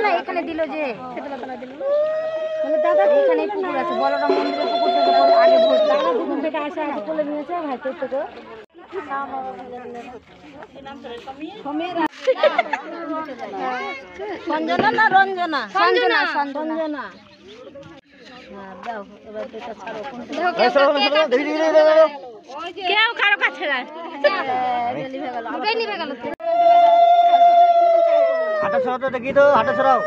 না এখানে দিল যে দাদা এখানে পুকুর আছে বড়রা মন্দিরের পুকুর থেকে আগে ভোট দাদা দুদিন থেকে আসে আগে তুলে নিয়েছে ভাই তোর থেকে সঞ্জনা না রঞ্জনা সঞ্জনা সঞ্জনা দাও এবার এটা ছাড়ো কেউ কারো কাছে না নিভে গেল ওটাই নিভে গেল হাঁটা ছড়াতে দেখি তো হাঁটা ছড়াও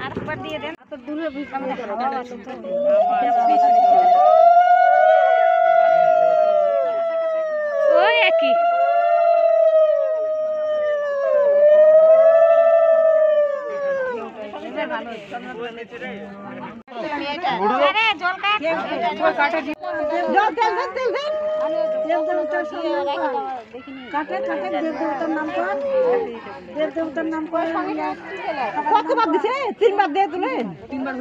আরেকবার দিয়ে দেন তো দূরে ওই একই কতবার দিছে 3 বার দিয়ে তুলে 3 বার